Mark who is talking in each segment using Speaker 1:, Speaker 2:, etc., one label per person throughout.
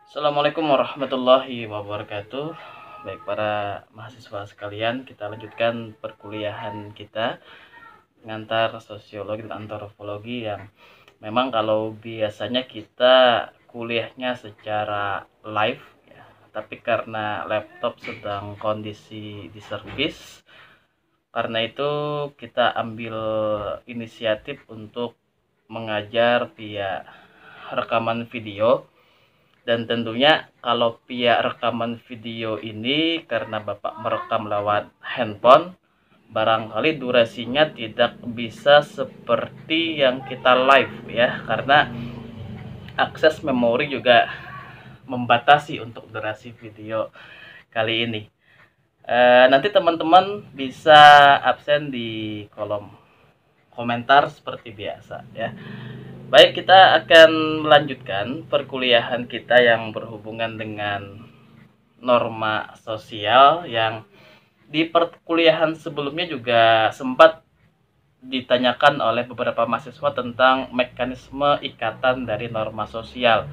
Speaker 1: Assalamualaikum warahmatullahi wabarakatuh. Baik para mahasiswa sekalian, kita lanjutkan perkuliahan kita mengantar sosiologi dan antropologi yang memang kalau biasanya kita kuliahnya secara live ya, tapi karena laptop sedang kondisi di servis, karena itu kita ambil inisiatif untuk mengajar via rekaman video. Dan tentunya kalau via rekaman video ini karena Bapak merekam lewat handphone, barangkali durasinya tidak bisa seperti yang kita live ya, karena akses memori juga membatasi untuk durasi video kali ini. Nanti teman-teman bisa absen di kolom komentar seperti biasa ya. Baik, kita akan melanjutkan perkuliahan kita yang berhubungan dengan norma sosial yang di perkuliahan sebelumnya juga sempat ditanyakan oleh beberapa mahasiswa tentang mekanisme ikatan dari norma sosial.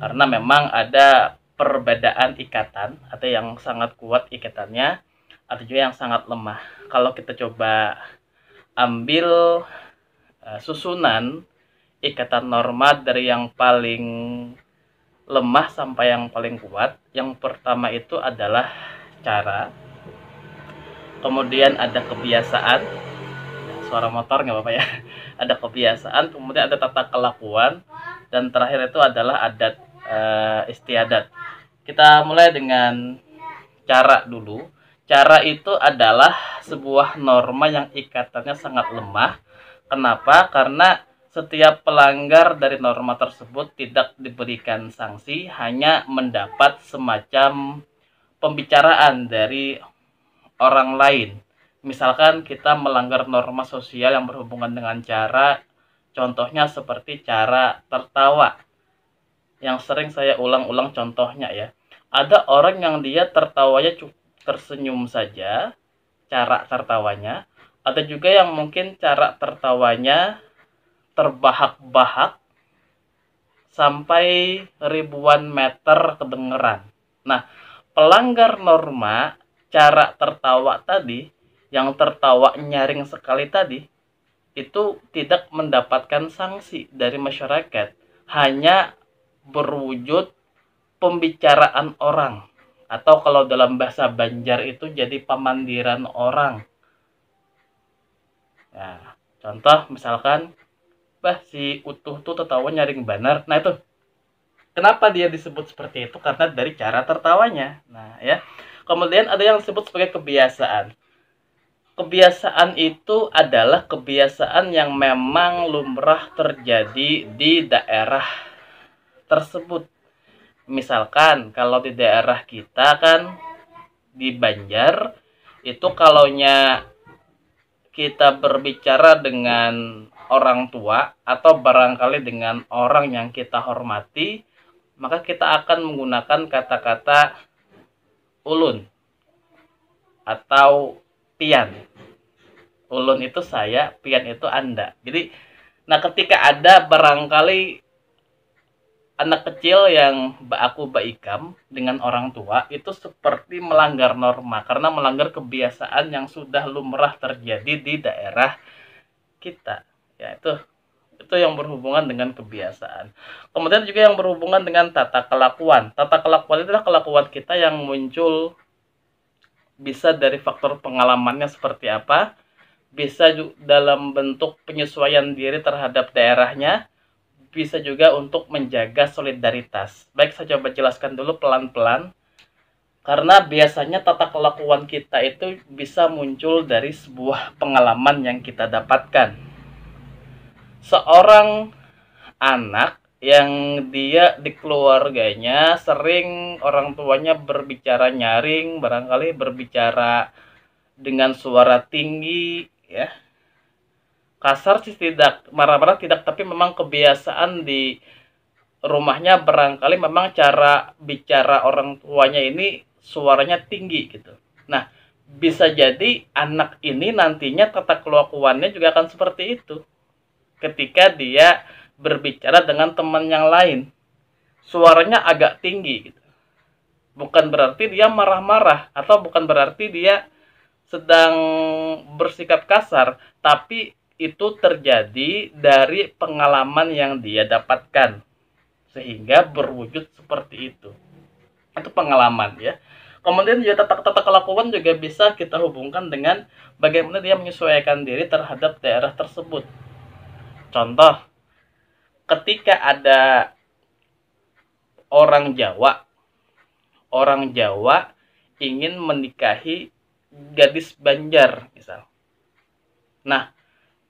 Speaker 1: Karena memang ada perbedaan ikatan, ada yang sangat kuat ikatannya, ada juga yang sangat lemah. Kalau kita coba ambil susunan ikatan norma dari yang paling lemah sampai yang paling kuat. Yang pertama itu adalah cara, kemudian ada kebiasaan, suara motor nggak apa-apa ya, ada kebiasaan, kemudian ada tata kelakuan, dan terakhir itu adalah adat istiadat. Kita mulai dengan cara dulu. Cara itu adalah sebuah norma yang ikatannya sangat lemah. Kenapa? Karena setiap pelanggar dari norma tersebut tidak diberikan sanksi, hanya mendapat semacam pembicaraan dari orang lain. Misalkan kita melanggar norma sosial yang berhubungan dengan cara, contohnya seperti cara tertawa. Yang sering saya ulang-ulang contohnya ya. Ada orang yang dia tertawanya tersenyum saja, cara tertawanya. Ada juga yang mungkin cara tertawanya terbahak-bahak sampai ribuan meter kedengeran. Nah, pelanggar norma cara tertawa tadi, yang tertawa nyaring sekali tadi, itu tidak mendapatkan sanksi dari masyarakat, hanya berwujud pembicaraan orang, atau kalau dalam bahasa Banjar itu jadi pemandiran orang. Nah, contoh misalkan, bah si Utuh tuh tertawa nyaring banar. Nah itu, kenapa dia disebut seperti itu? Karena dari cara tertawanya. Nah ya, kemudian ada yang disebut sebagai kebiasaan. Kebiasaan itu adalah kebiasaan yang memang lumrah terjadi di daerah tersebut. Misalkan kalau di daerah kita kan di Banjar itu kalaunya kita berbicara dengan orang tua atau barangkali dengan orang yang kita hormati, maka kita akan menggunakan kata-kata ulun atau pian. Ulun itu saya, pian itu Anda. Jadi, nah ketika ada barangkali anak kecil yang aku baikam dengan orang tua, itu seperti melanggar norma karena melanggar kebiasaan yang sudah lumrah terjadi di daerah kita. Ya, itu yang berhubungan dengan kebiasaan. Kemudian juga yang berhubungan dengan tata kelakuan. Tata kelakuan itu adalah kelakuan kita yang muncul bisa dari faktor pengalamannya seperti apa, bisa dalam bentuk penyesuaian diri terhadap daerahnya, bisa juga untuk menjaga solidaritas. Baik, saya coba jelaskan dulu pelan-pelan. Karena biasanya tata kelakuan kita itu bisa muncul dari sebuah pengalaman yang kita dapatkan. Seorang anak yang dia di keluarganya sering orang tuanya berbicara nyaring, barangkali berbicara dengan suara tinggi ya, kasar sih tidak, marah-marah tidak, tapi memang kebiasaan di rumahnya barangkali memang cara bicara orang tuanya ini suaranya tinggi gitu. Nah, bisa jadi anak ini nantinya tata kelakuannya juga akan seperti itu ketika dia berbicara dengan teman yang lain. suaranya agak tinggi gitu. Bukan berarti dia marah-marah atau bukan berarti dia sedang bersikap kasar, tapi itu terjadi dari pengalaman yang dia dapatkan sehingga berwujud seperti itu. Itu pengalaman ya. Kemudian juga tata kelakuan juga bisa kita hubungkan dengan bagaimana dia menyesuaikan diri terhadap daerah tersebut. Contoh, ketika ada orang Jawa ingin menikahi gadis Banjar misal. Nah,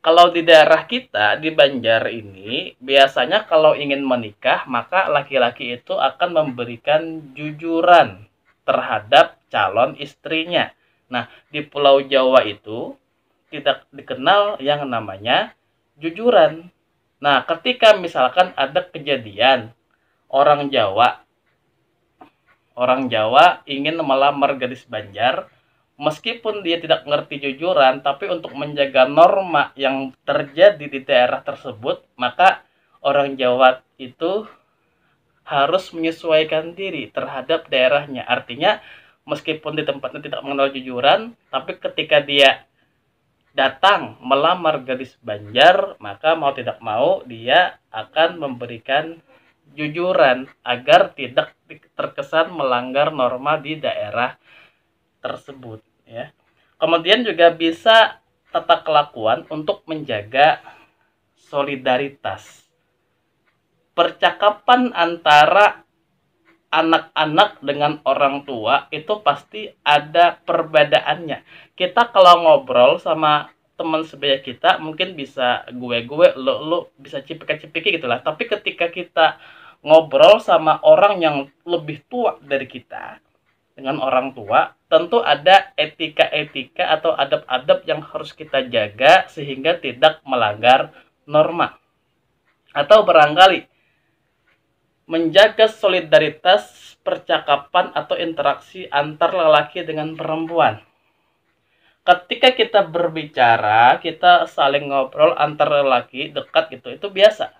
Speaker 1: kalau di daerah kita di Banjar ini biasanya kalau ingin menikah maka laki-laki itu akan memberikan jujuran terhadap calon istrinya. Nah, di Pulau Jawa itu tidak dikenal yang namanya jujuran. Nah, ketika misalkan ada kejadian orang Jawa ingin melamar gadis Banjar, meskipun dia tidak mengerti jujuran, tapi untuk menjaga norma yang terjadi di daerah tersebut, maka orang Jawa itu harus menyesuaikan diri terhadap daerahnya. Artinya, meskipun di tempatnya tidak mengenal jujuran, tapi ketika dia datang melamar gadis Banjar, maka mau tidak mau dia akan memberikan jujuran agar tidak terkesan melanggar norma di daerah tersebut ya. Kemudian juga bisa tata kelakuan untuk menjaga solidaritas. Percakapan antara anak-anak dengan orang tua itu pasti ada perbedaannya. Kita kalau ngobrol sama teman sebaya kita mungkin bisa gue lo bisa cipika-cipiki gitulah. Tapi ketika kita ngobrol sama orang yang lebih tua dari kita, dengan orang tua, tentu ada etika-etika atau adab-adab yang harus kita jaga sehingga tidak melanggar norma. Atau barangkali menjaga solidaritas percakapan atau interaksi antar lelaki dengan perempuan. Ketika kita berbicara, kita saling ngobrol antar lelaki dekat gitu, itu biasa.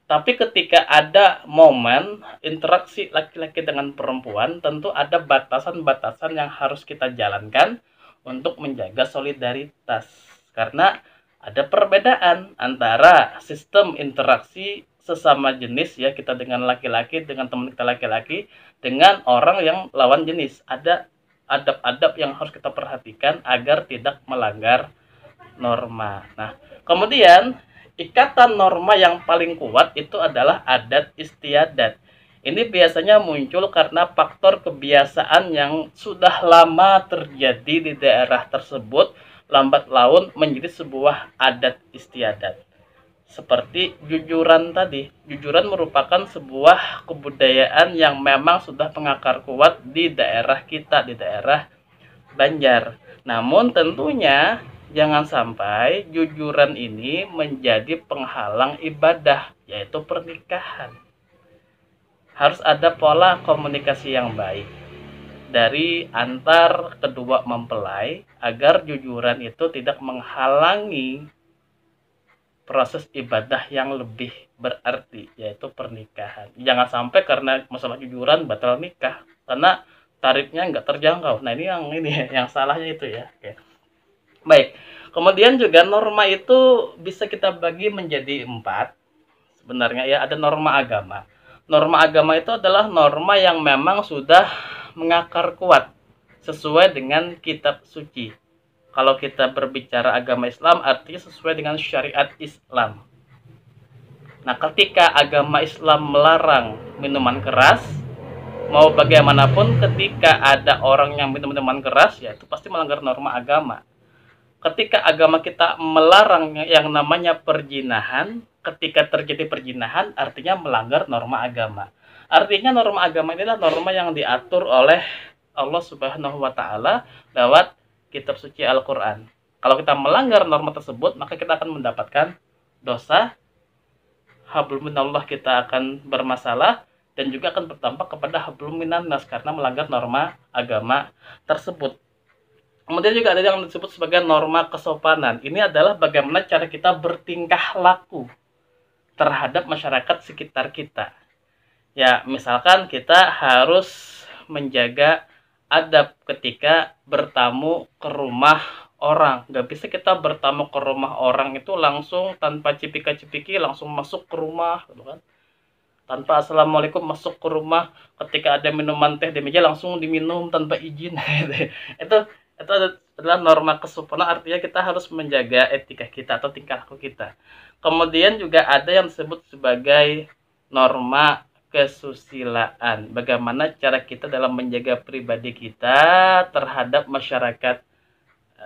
Speaker 1: Tapi ketika ada momen interaksi laki-laki dengan perempuan, tentu ada batasan-batasan yang harus kita jalankan untuk menjaga solidaritas. Karena ada perbedaan antara sistem interaksi sesama jenis ya, kita dengan laki-laki, dengan teman kita laki-laki, dengan orang yang lawan jenis. Ada adab-adab yang harus kita perhatikan agar tidak melanggar norma. Nah, kemudian ikatan norma yang paling kuat itu adalah adat istiadat. Ini biasanya muncul karena faktor kebiasaan yang sudah lama terjadi di daerah tersebut, lambat laun menjadi sebuah adat istiadat. Seperti jujuran tadi. Jujuran merupakan sebuah kebudayaan yang memang sudah mengakar kuat di daerah kita, di daerah Banjar. Namun tentunya jangan sampai jujuran ini menjadi penghalang ibadah, yaitu pernikahan. Harus ada pola komunikasi yang baik dari antar kedua mempelai agar jujuran itu tidak menghalangi proses ibadah yang lebih berarti, yaitu pernikahan. Jangan sampai karena masalah jujuran batal nikah, karena tarifnya nggak terjangkau. Nah ini yang salahnya itu ya. Oke. Baik, kemudian juga norma itu bisa kita bagi menjadi 4. Sebenarnya ya, ada norma agama. Norma agama itu adalah norma yang memang sudah mengakar kuat sesuai dengan kitab suci. Kalau kita berbicara agama Islam, artinya sesuai dengan syariat Islam. Nah, ketika agama Islam melarang minuman keras, mau bagaimanapun ketika ada orang yang minum minuman keras, ya itu pasti melanggar norma agama. Ketika agama kita melarang yang namanya perzinahan, ketika terjadi perzinahan artinya melanggar norma agama. Artinya norma agama ini adalah norma yang diatur oleh Allah Subhanahu wa taala lewat kitab suci Al-Qur'an. Kalau kita melanggar norma tersebut, maka kita akan mendapatkan dosa, hablum minallah kita akan bermasalah, dan juga akan berdampak kepada hablum minannas karena melanggar norma agama tersebut. Kemudian juga ada yang disebut sebagai norma kesopanan. Ini adalah bagaimana cara kita bertingkah laku terhadap masyarakat sekitar kita. Ya, misalkan kita harus menjaga adab ketika bertamu ke rumah orang. Nggak bisa kita bertamu ke rumah orang itu langsung tanpa cipika-cipiki langsung masuk ke rumah, gitu kan? Tanpa assalamualaikum masuk ke rumah, ketika ada minuman teh di meja langsung diminum tanpa izin. itu itu adalah norma kesopanan, artinya kita harus menjaga etika kita atau tingkah laku kita. Kemudian juga ada yang disebut sebagai norma kesusilaan, bagaimana cara kita dalam menjaga pribadi kita terhadap masyarakat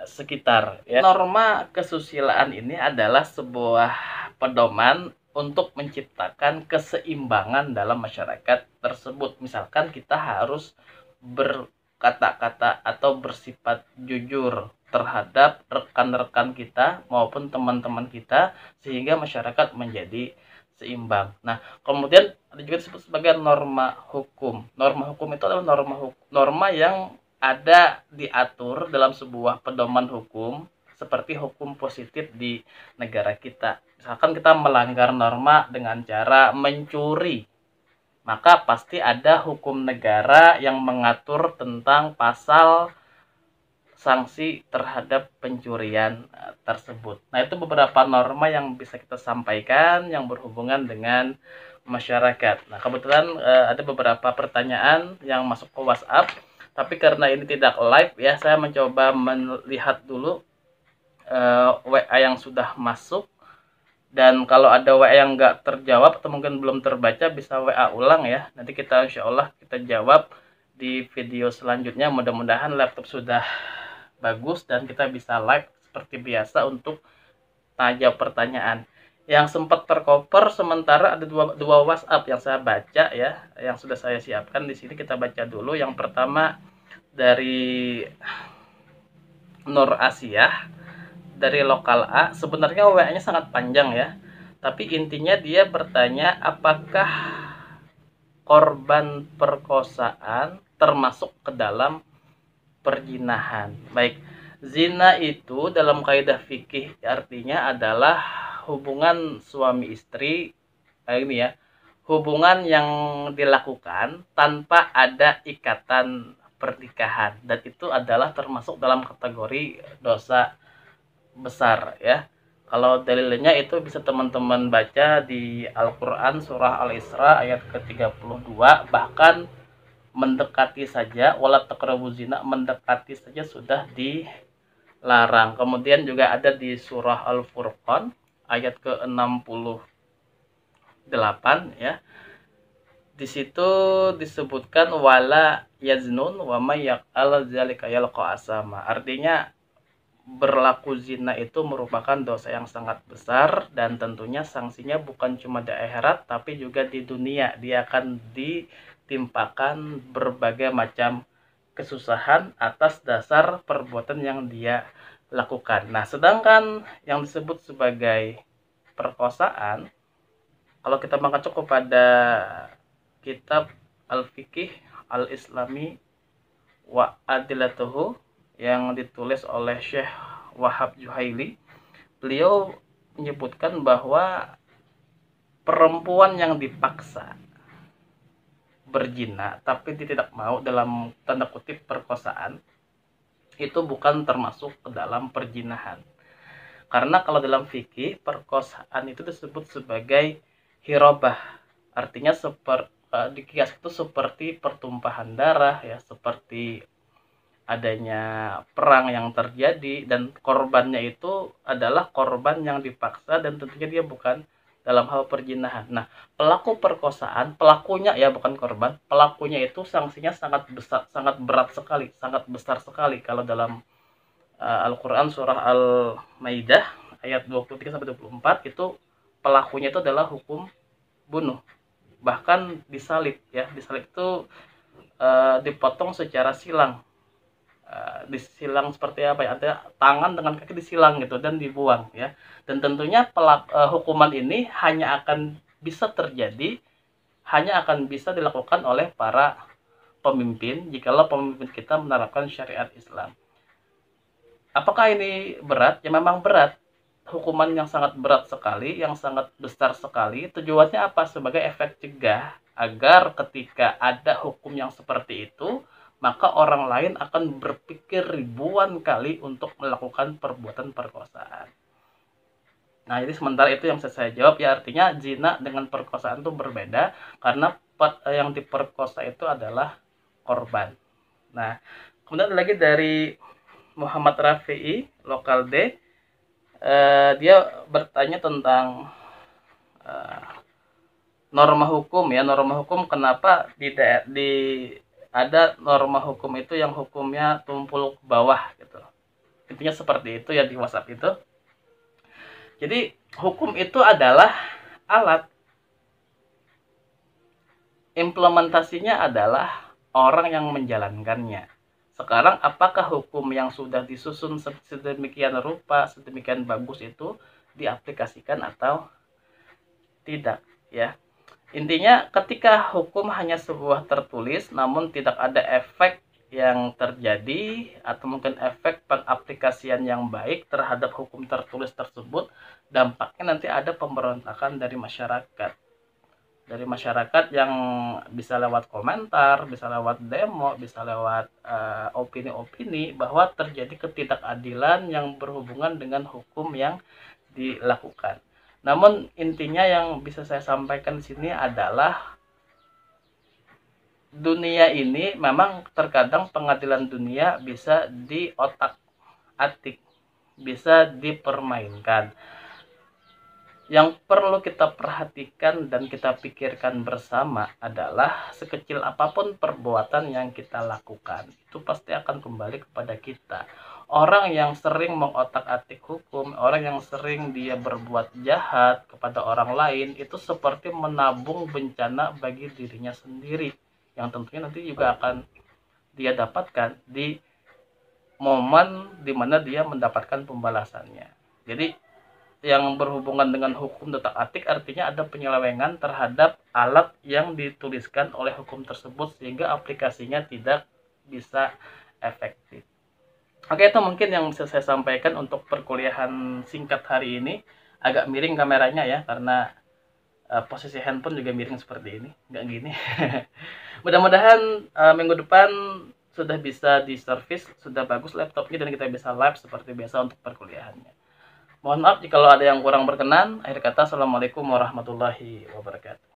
Speaker 1: sekitar, ya. Norma kesusilaan ini adalah sebuah pedoman untuk menciptakan keseimbangan dalam masyarakat tersebut. Misalkan kita harus berkata-kata atau bersifat jujur terhadap rekan-rekan kita maupun teman-teman kita sehingga masyarakat menjadi seimbang. Nah, kemudian ada juga disebut sebagai norma hukum. Norma hukum itu adalah norma yang ada diatur dalam sebuah pedoman hukum seperti hukum positif di negara kita. Misalkan kita melanggar norma dengan cara mencuri, maka pasti ada hukum negara yang mengatur tentang pasal sanksi terhadap pencurian tersebut. Nah, itu beberapa norma yang bisa kita sampaikan yang berhubungan dengan masyarakat. Nah, kebetulan ada beberapa pertanyaan yang masuk ke WhatsApp, tapi karena ini tidak live ya, saya mencoba melihat dulu WA yang sudah masuk, dan kalau ada WA yang nggak terjawab atau mungkin belum terbaca bisa WA ulang ya. Nanti kita insya Allah kita jawab di video selanjutnya. Mudah-mudahan laptop sudah bagus dan kita bisa live seperti biasa untuk tanya pertanyaan. Yang sempat tercover sementara ada dua WhatsApp yang saya baca ya, yang sudah saya siapkan di sini. Kita baca dulu. Yang pertama dari Nur Asia dari lokal A. Sebenarnya WA-nya sangat panjang ya, tapi intinya dia bertanya apakah korban perkosaan termasuk ke dalam perzinahan. Baik, zina itu dalam kaidah fikih artinya adalah hubungan suami istri, ini ya, hubungan yang dilakukan tanpa ada ikatan pernikahan, dan itu adalah termasuk dalam kategori dosa besar ya. Kalau dalilnya itu bisa teman-teman baca di Al-Quran surah Al-Isra ayat ke-32, bahkan mendekati saja, wala taqrabu zina, mendekati saja sudah dilarang. Kemudian juga ada di surah Al-Furqan ayat ke-68 ya. Di situ disebutkan wala yaznun wa may yaqal zalika yalqa asama. Artinya berlaku zina itu merupakan dosa yang sangat besar, dan tentunya sanksinya bukan cuma di akhirat tapi juga di dunia. Dia akan ditimpakan berbagai macam kesusahan atas dasar perbuatan yang dia lakukan. Nah, sedangkan yang disebut sebagai perkosaan, kalau kita mengacu kepada kitab Al-Fiqih Al-Islami wa Adilatuhu yang ditulis oleh Syekh Wahab Juhaili, beliau menyebutkan bahwa perempuan yang dipaksa berzina tapi dia tidak mau, dalam tanda kutip perkosaan, itu bukan termasuk ke dalam perzinahan. Karena kalau dalam fikih perkosaan itu disebut sebagai hirobah, artinya dikias itu seperti pertumpahan darah ya, seperti adanya perang yang terjadi, dan korbannya itu adalah korban yang dipaksa dan tentunya dia bukan dalam hal perzinahan. Nah, pelaku perkosaan, pelakunya ya bukan korban, pelakunya itu sanksinya sangat besar, sangat berat sekali, sangat besar sekali. Kalau dalam Al-Quran surah Al-Maidah ayat 23-24 itu pelakunya itu adalah hukum bunuh, bahkan disalib ya. Disalib itu dipotong secara silang. Disilang seperti apa ya, ada tangan dengan kaki disilang gitu dan dibuang ya. Dan tentunya hukuman ini hanya akan bisa terjadi, hanya akan bisa dilakukan oleh para pemimpin jikalau pemimpin kita menerapkan syariat Islam. Apakah ini berat? Ya memang berat, hukuman yang sangat berat sekali, yang sangat besar sekali. Tujuannya apa? Sebagai efek cegah agar ketika ada hukum yang seperti itu, maka orang lain akan berpikir ribuan kali untuk melakukan perbuatan perkosaan. Nah, jadi sementara itu yang saya jawab, ya artinya zina dengan perkosaan itu berbeda, karena yang diperkosa itu adalah korban. Nah, kemudian lagi dari Muhammad Rafi'i, lokal D, dia bertanya tentang norma hukum, ya, norma hukum kenapa di ada norma hukum itu yang hukumnya tumpul ke bawah gitu. Intinya seperti itu ya di WhatsApp itu. Jadi hukum itu adalah alat, implementasinya adalah orang yang menjalankannya. Sekarang apakah hukum yang sudah disusun sedemikian rupa, sedemikian bagus itu diaplikasikan atau tidak, ya. Intinya ketika hukum hanya sebuah tertulis namun tidak ada efek yang terjadi atau mungkin efek pengaplikasian yang baik terhadap hukum tertulis tersebut, dampaknya nanti ada pemberontakan dari masyarakat. Dari masyarakat yang bisa lewat komentar, bisa lewat demo, bisa lewat opini-opini bahwa terjadi ketidakadilan yang berhubungan dengan hukum yang dilakukan. Namun intinya yang bisa saya sampaikan di sini adalah dunia ini memang terkadang pengadilan dunia bisa diotak-atik, bisa dipermainkan. Yang perlu kita perhatikan dan kita pikirkan bersama adalah sekecil apapun perbuatan yang kita lakukan, itu pasti akan kembali kepada kita. Orang yang sering mengotak-atik hukum, orang yang sering dia berbuat jahat kepada orang lain, itu seperti menabung bencana bagi dirinya sendiri, yang tentunya nanti juga akan dia dapatkan di momen dimana dia mendapatkan pembalasannya. Jadi yang berhubungan dengan hukum otak-atik artinya ada penyelewengan terhadap alat yang dituliskan oleh hukum tersebut sehingga aplikasinya tidak bisa efektif. Oke, itu mungkin yang bisa saya sampaikan untuk perkuliahan singkat hari ini. Agak miring kameranya ya, karena posisi handphone juga miring seperti ini, nggak gini. Mudah-mudahan minggu depan sudah bisa di service, sudah bagus laptopnya dan kita bisa live seperti biasa untuk perkuliahannya. Mohon maaf jika ada yang kurang berkenan. Akhir kata, assalamualaikum warahmatullahi wabarakatuh.